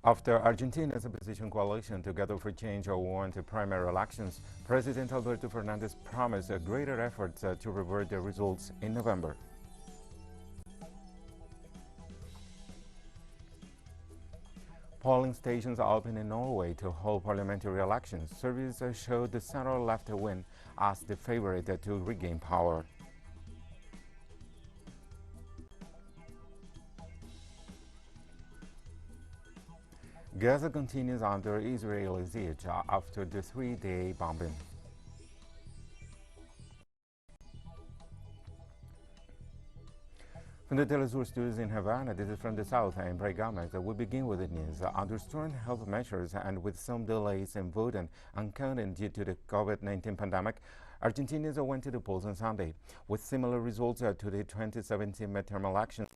After Argentina's opposition coalition Together for Change won the primary elections, President Alberto Fernandez promised a greater effort to revert the results in November. Polling stations opened in Norway to hold parliamentary elections. Surveys showed the center-left win as the favorite to regain power. Gaza continues under Israeli siege after the three-day bombing. From the Telesur studios in Havana, this is from the south. I'm Bray Gomez. We begin with the news. Under stern health measures and with some delays in voting and counting due to the COVID-19 pandemic, Argentinians went to the polls on Sunday. With similar results to the 2017 midterm elections,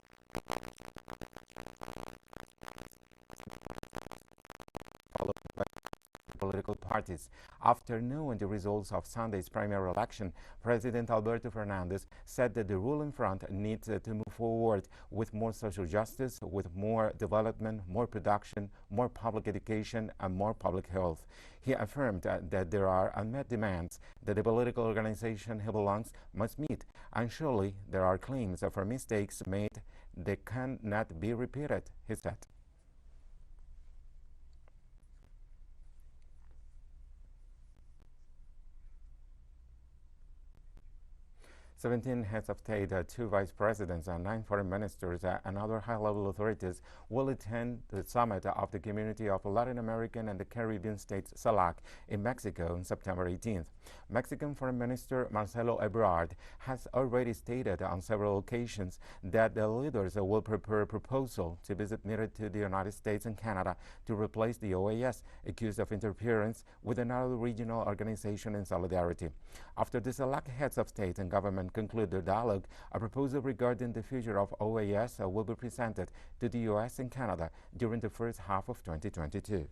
political parties. After knowing the results of Sunday's primary election, President Alberto Fernandez said that the ruling front needs to move forward with more social justice, with more development, more production, more public education, and more public health. He affirmed that there are unmet demands that the political organization he belongs must meet, and surely there are claims for mistakes made that cannot be repeated, he said. 17 heads of state, 2 vice presidents, and 9 foreign ministers and other high-level authorities will attend the summit of the Community of Latin American and the Caribbean States, CELAC, in Mexico on September 18th. Mexican Foreign Minister Marcelo Ebrard has already stated on several occasions that the leaders will prepare a proposal to be submitted to the United States and Canada to replace the OAS, accused of interference with another regional organization in solidarity. After the CELAC heads of state and government conclude their dialogue, a proposal regarding the future of OAS will be presented to the U.S. and Canada during the first half of 2022.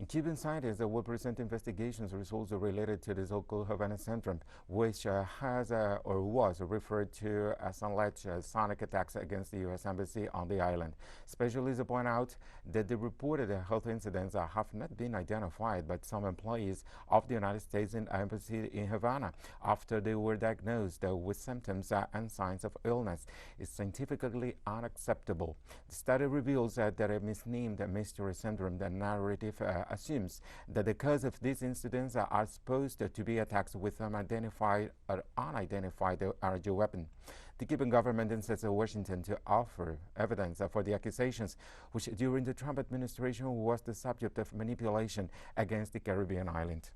Cuban scientists will present investigations results related to the so-called Havana syndrome, which has or was referred to as alleged sonic attacks against the U.S. Embassy on the island. Specialists point out that the reported health incidents have not been identified by some employees of the United States Embassy in Havana after they were diagnosed with symptoms and signs of illness. Is scientifically unacceptable. The study reveals that a misnamed mystery syndrome, the narrative assumes that the cause of these incidents are supposed to be attacks with unidentified or unidentified RG weapon. The Cuban government insists Washington to offer evidence for the accusations, which during the Trump administration was the subject of manipulation against the Caribbean island.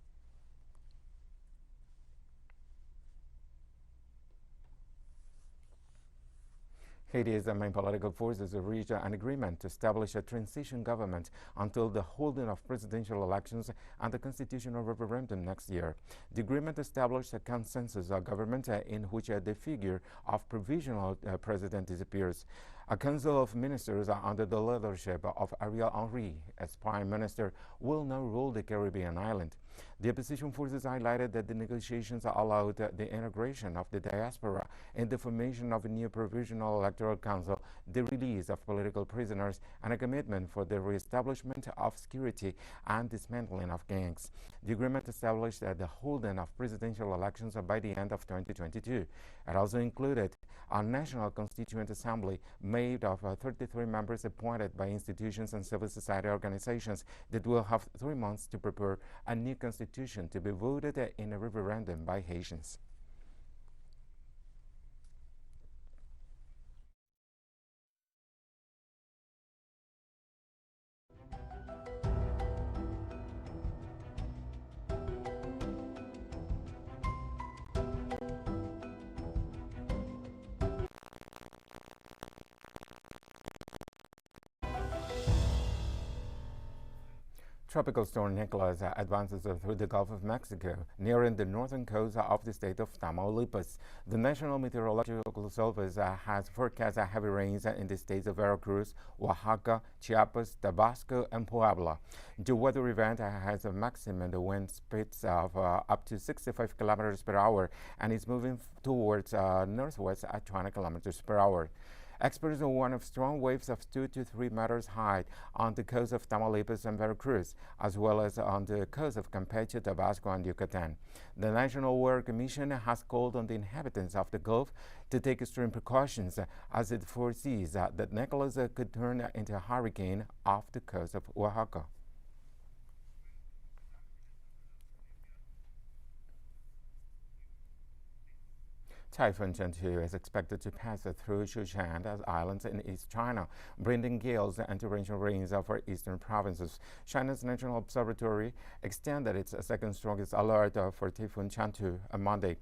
Haiti's main political forces reached an agreement to establish a transition government until the holding of presidential elections and the constitutional referendum next year. The agreement established a consensus government in which the figure of provisional president disappears. A council of ministers under the leadership of Ariel Henry as prime minister will now rule the Caribbean island. The opposition forces highlighted that the negotiations allowed the integration of the diaspora in the formation of a new provisional electoral council, the release of political prisoners, and a commitment for the reestablishment of security and dismantling of gangs. The agreement established the holding of presidential elections by the end of 2022. It also included a National Constituent Assembly made of 33 members appointed by institutions and civil society organizations that will have 3 months to prepare a new constitution to be voted in a referendum by Haitians. Tropical storm Nicholas advances through the Gulf of Mexico, nearing the northern coast of the state of Tamaulipas. The National Meteorological Service has forecast heavy rains in the states of Veracruz, Oaxaca, Chiapas, Tabasco, and Puebla. The weather event has a maximum wind speeds of up to 65 kilometers per hour and is moving towards northwest at 20 kilometers per hour. Experts warn of strong waves of 2 to 3 meters high on the coast of Tamaulipas and Veracruz, as well as on the coast of Campeche, Tabasco, and Yucatan. The National Weather Commission has called on the inhabitants of the Gulf to take extreme precautions as it foresees that Nicholas could turn into a hurricane off the coast of Oaxaca. Typhoon Chengdu is expected to pass through Sichuan Islands in East China, bringing gales and torrential rains for eastern provinces. China's National Observatory extended its second strongest alert for Typhoon Chengdu on Monday.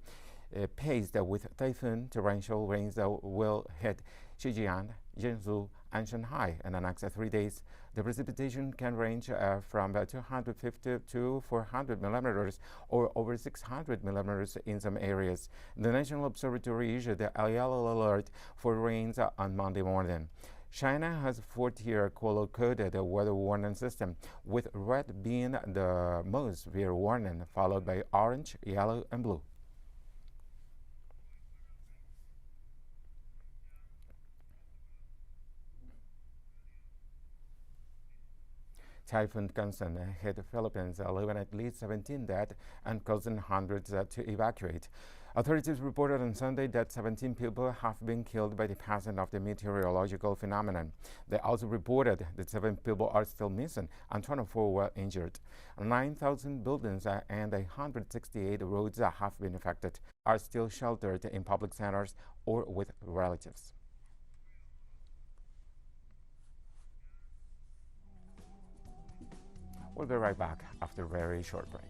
Paced with typhoon, torrential rains will hit Zhejiang, Jiangsu, and Shanghai in the next 3 days. The precipitation can range from 250 to 400 millimeters or over 600 millimeters in some areas. The National Observatory issued a yellow alert for rains on Monday morning. China has a 4-tier color-coded weather warning system, with red being the most severe warning, followed by orange, yellow, and blue. Typhoon Gaza hit the Philippines, leaving at least 17 dead and causing hundreds to evacuate. Authorities reported on Sunday that 17 people have been killed by the passing of the meteorological phenomenon. They also reported that 7 people are still missing and 24 were injured. 9,000 buildings and 168 roads have been affected, are still sheltered in public centers or with relatives. We'll be right back after a very short break.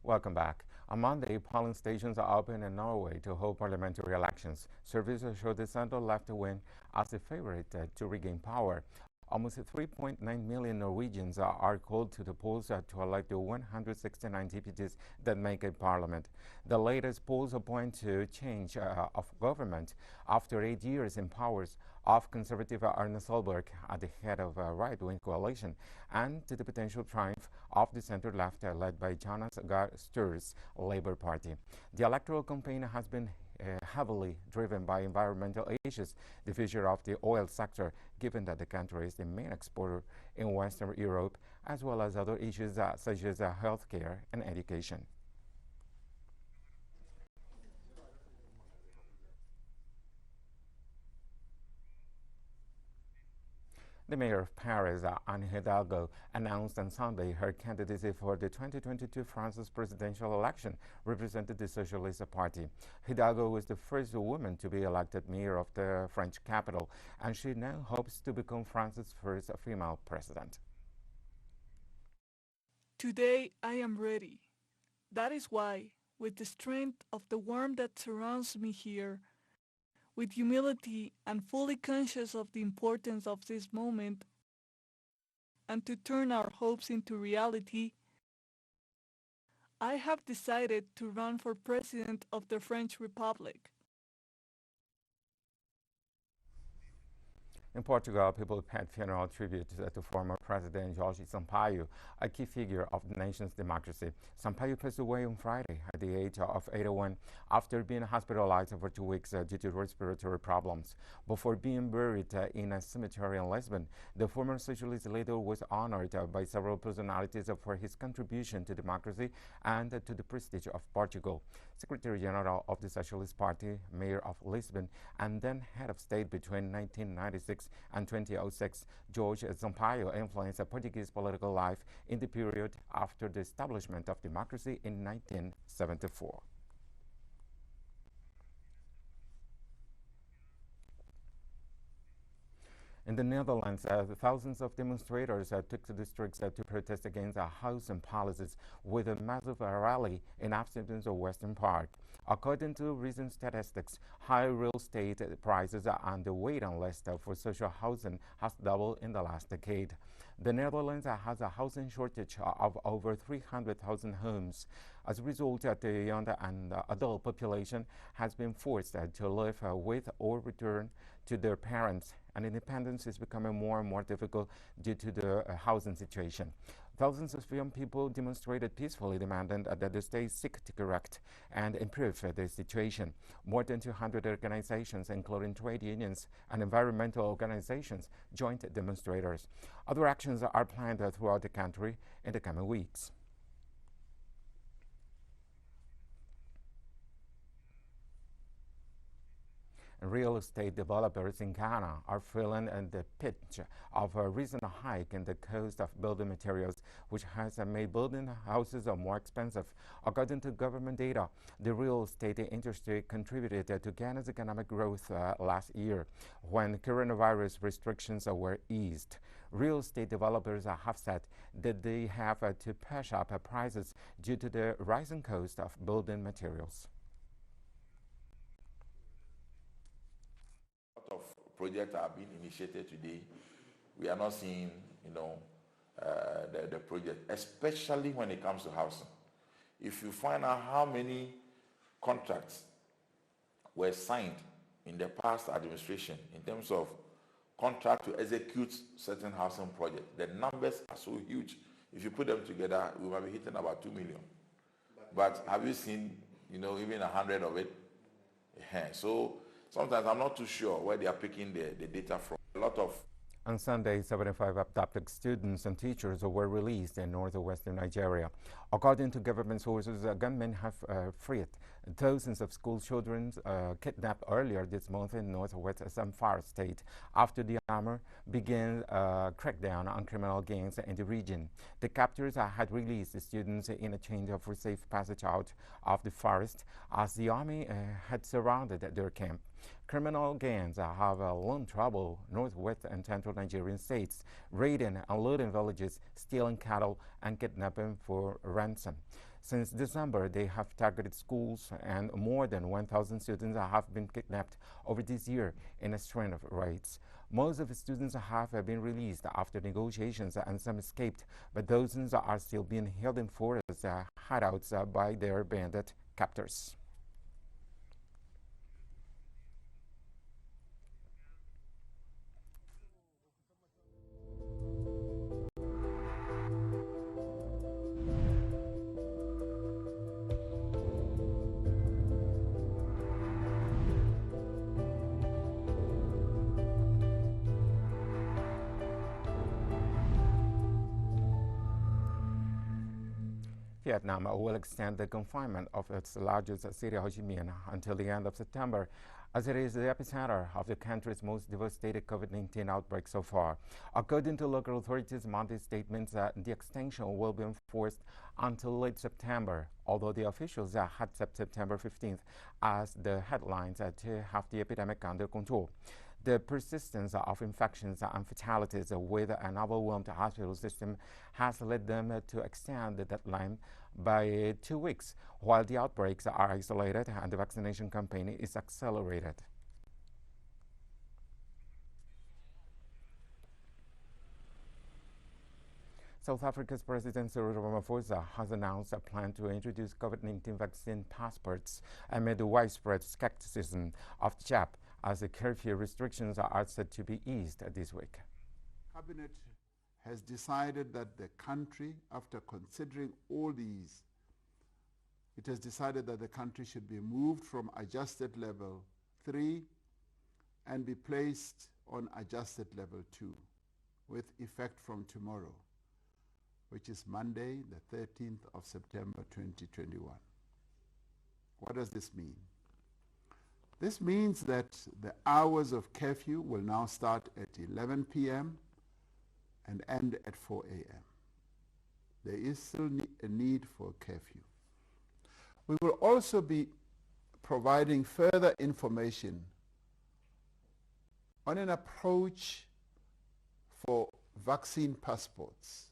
Welcome back. On Monday, polling stations are open in Norway to hold parliamentary elections. Surveys show the center-left win as a favorite to regain power. Almost 3.9 million Norwegians are called to the polls to elect the 169 deputies that make a parliament. The latest polls point to change of government after 8 years in powers of Conservative Arne Solberg at the head of a right-wing coalition, and to the potential triumph of the center-left led by Jonas Gahr Støre's Labour Party. The electoral campaign has been heavily driven by environmental issues, the future of the oil sector, given that the country is the main exporter in Western Europe, as well as other issues such as healthcare and education. The mayor of Paris, Anne Hidalgo, announced on Sunday her candidacy for the 2022 France's presidential election, represented the Socialist Party. Hidalgo was the first woman to be elected mayor of the French capital, and she now hopes to become France's first female president. Today I am ready. That is why, with the strength of the warmth that surrounds me here, with humility and fully conscious of the importance of this moment, and to turn our hopes into reality, I have decided to run for President of the French Republic. In Portugal, people paid funeral tribute to former President Jorge Sampaio, a key figure of the nation's democracy. Sampaio passed away on Friday at the age of 81 after being hospitalized for 2 weeks due to respiratory problems. Before being buried in a cemetery in Lisbon, the former socialist leader was honored by several personalities for his contribution to democracy and to the prestige of Portugal. Secretary General of the Socialist Party, Mayor of Lisbon, and then head of state between 1996 and 2006, Jorge Sampaio influenced Portuguese political life in the period after the establishment of democracy in 1974. In the Netherlands, thousands of demonstrators took to the streets to protest against housing policies with a massive rally in Amsterdam's western part. According to recent statistics, high real estate prices and the waiting list for social housing has doubled in the last decade. The Netherlands has a housing shortage of over 300,000 homes. As a result, the young and adult population has been forced to live with or return to their parents, and independence is becoming more and more difficult due to the housing situation. Thousands of young people demonstrated peacefully, demanding that the state seek to correct and improve the situation. More than 200 organizations, including trade unions and environmental organizations, joined demonstrators. Other actions are planned throughout the country in the coming weeks. Real estate developers in Ghana are feeling the pinch of a recent hike in the cost of building materials, which has made building houses more expensive. According to government data, the real estate industry contributed to Ghana's economic growth last year when coronavirus restrictions were eased. Real estate developers have said that they have to push up prices due to the rising cost of building materials. Projects are being initiated today. We are not seeing, the project, especially when it comes to housing. If you find out how many contracts were signed in the past administration in terms of contract to execute certain housing projects, the numbers are so huge. If you put them together, we might be hitting about 2 million. But have you seen, even 100 of it? Yeah. So sometimes I'm not too sure where they are picking the data from. A lot of. On Sunday, 75 abducted students and teachers were released in northwestern Nigeria. According to government sources, gunmen have freed dozens of school children kidnapped earlier this month in northwest Zamfara state after the army began a crackdown on criminal gangs in the region. The captors had released the students in exchange for safe passage out of the forest as the army had surrounded their camp. Criminal gangs have long trouble northwest and central Nigerian states, raiding and looting villages, stealing cattle, and kidnapping for ransom. Since December, they have targeted schools, and more than 1,000 students have been kidnapped over this year in a string of raids. Most of the students have been released after negotiations, and some escaped, but dozens are still being held in forest hideouts by their bandit captors. Vietnam will extend the confinement of its largest city, Ho Chi Minh, until the end of September, as it is the epicenter of the country's most devastating COVID-19 outbreak so far. According to local authorities, Monday statements that the extension will be enforced until late September, although the officials had set September 15th as the headlines to have the epidemic under control. The persistence of infections and fatalities with an overwhelmed hospital system has led them to extend the deadline by 2 weeks, while the outbreaks are isolated and the vaccination campaign is accelerated. South Africa's President Cyril Ramaphosa has announced a plan to introduce COVID-19 vaccine passports amid the widespread skepticism of the jab, as the curfew restrictions are said to be eased this week. Cabinet has decided that the country, after considering all these, it has decided that the country should be moved from adjusted level 3 and be placed on adjusted level 2 with effect from tomorrow, which is Monday, the 13th of September 2021. What does this mean? This means that the hours of curfew will now start at 11 p.m. and end at 4 a.m. There is still a need for curfew. We will also be providing further information on an approach for vaccine passports,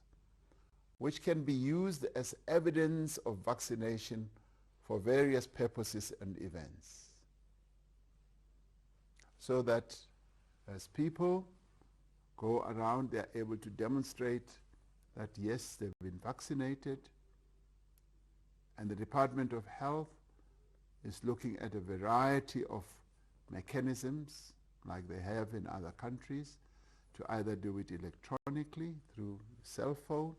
which can be used as evidence of vaccination for various purposes and events. So that as people go around, they're able to demonstrate that yes, they've been vaccinated, and the Department of Health is looking at a variety of mechanisms like they have in other countries to either do it electronically through cell phone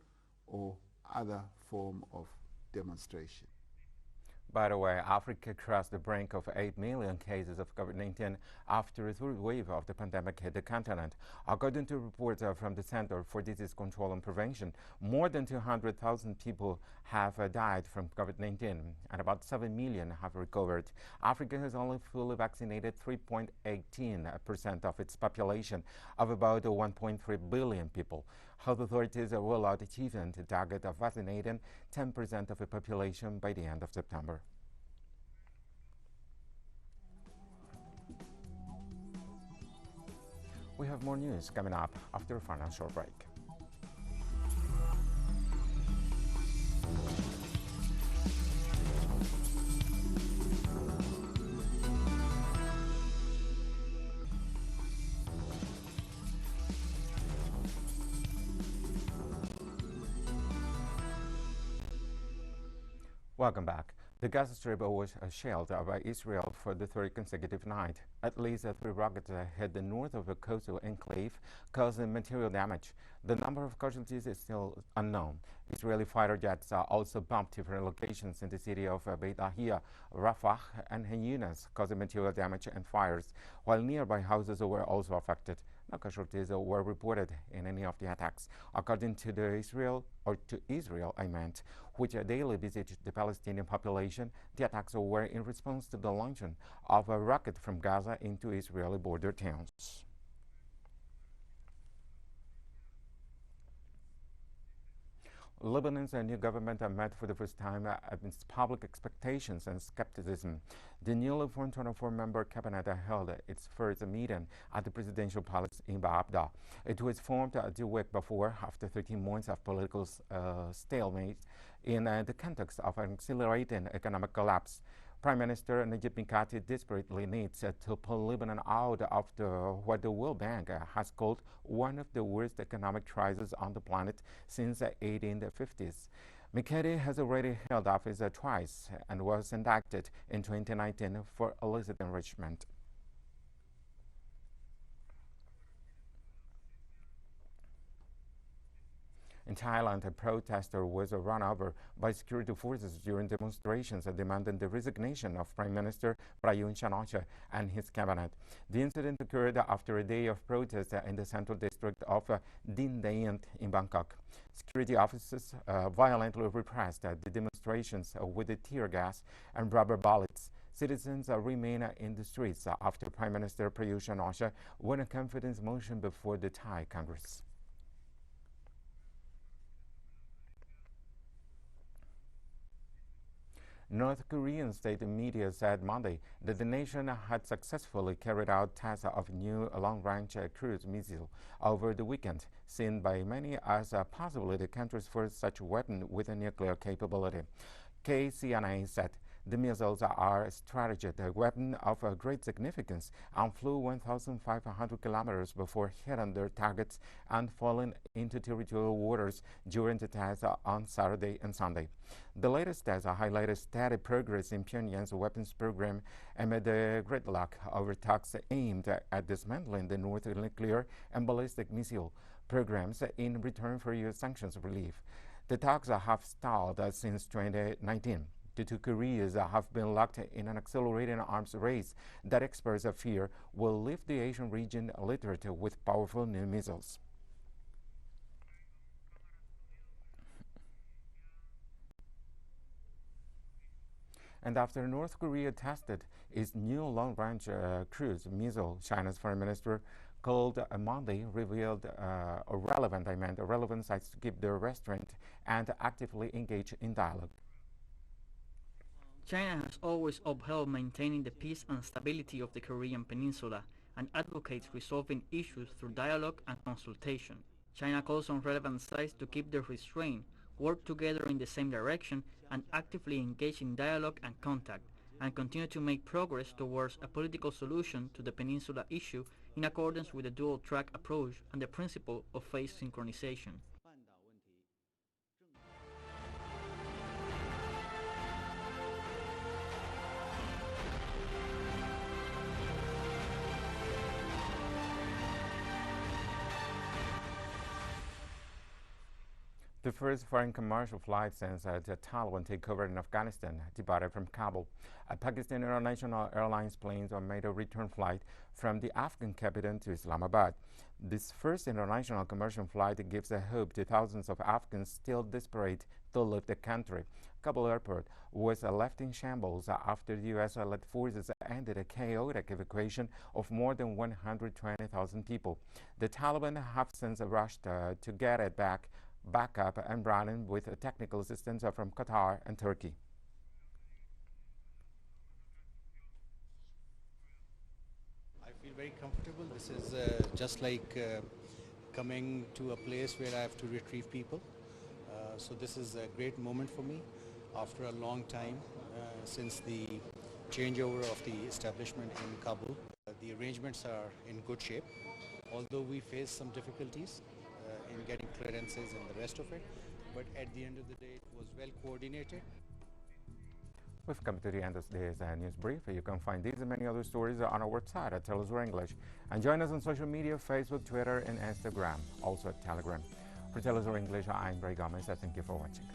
or other form of demonstration. By the way, Africa crossed the brink of 8 million cases of COVID-19 after a third wave of the pandemic hit the continent. According to reports from the Center for Disease Control and Prevention, more than 200,000 people have died from COVID-19 and about 7 million have recovered. Africa has only fully vaccinated 3.18% of its population of about 1.3 billion people. Health authorities will out achieving the target of vaccinating 10% of the population by the end of September. We have more news coming up after a financial break. Welcome back. The Gaza Strip was shelled by Israel for the third consecutive night. At least 3 rockets hit the north of the coastal enclave, causing material damage. The number of casualties is still unknown. Israeli fighter jets also bombed different locations in the city of Beit Lahia, Rafah, and Han Yunis, causing material damage and fires, while nearby houses were also affected. No casualties were reported in any of the attacks. According to Israel, which daily visits the Palestinian population, the attacks were in response to the launching of a rocket from Gaza into Israeli border towns. Lebanon's new government met for the first time amidst public expectations and skepticism. The newly formed 24-member cabinet held its first meeting at the presidential palace in Baabda. It was formed the week before, after 13 months of political stalemate in the context of an accelerating economic collapse. Prime Minister Najib Mikati desperately needs to pull Lebanon out of what the World Bank has called one of the worst economic crises on the planet since the 1850s. Mikati has already held office twice and was indicted in 2019 for illicit enrichment. In Thailand, a protester was run over by security forces during demonstrations demanding the resignation of Prime Minister Prayut Chan-o-cha and his cabinet. The incident occurred after a day of protest in the central district of Dinh Dien in Bangkok. Security officers violently repressed the demonstrations with tear gas and rubber bullets. Citizens remain in the streets after Prime Minister Prayut Chan-o-cha won a confidence motion before the Thai Congress. North Korean state media said Monday that the nation had successfully carried out tests of new long-range cruise missile over the weekend, seen by many as possibly the country's first such weapon with a nuclear capability. KCNA said the missiles are a strategic weapon of great significance and flew 1,500 kilometers before hitting their targets and falling into territorial waters during the test on Saturday and Sunday. The latest tests highlighted steady progress in Pyongyang's weapons program amid the gridlock over talks aimed at dismantling the North nuclear and ballistic missile programs in return for U.S. sanctions relief. The talks have stalled since 2019. The two Koreas have been locked in an accelerating arms race that experts fear will leave the Asian region littered with powerful new missiles. And after North Korea tested its new long-range cruise missile, China's foreign minister called Monday revealed relevant sites to keep their restraint and actively engage in dialogue. China has always upheld maintaining the peace and stability of the Korean Peninsula and advocates resolving issues through dialogue and consultation. China calls on relevant sides to keep their restraint, work together in the same direction, and actively engage in dialogue and contact, and continue to make progress towards a political solution to the peninsula issue in accordance with the dual-track approach and the principle of phase synchronization. The first foreign commercial flight since the Taliban takeover in Afghanistan departed from Kabul. Pakistan International Airlines planes made a return flight from the Afghan capital to Islamabad. This first international commercial flight gives a hope to thousands of Afghans still desperate to leave the country. Kabul airport was left in shambles after the U.S.-led forces ended a chaotic evacuation of more than 120,000 people. The Taliban have since rushed to get it back up and running with technical assistance from Qatar and Turkey. I feel very comfortable. This is just like coming to a place where I have to retrieve people. So this is a great moment for me after a long time since the changeover of the establishment in Kabul. The arrangements are in good shape, although we face some difficulties in getting clearances and the rest of it, but at the end of the day it was well coordinated. We've come to the end of today's news brief. You can find these and many other stories on our website at Telesur English, and join us on social media, Facebook, Twitter and Instagram, also at Telegram. For Telesur English, I'm Ray Gomez. Thank you for watching.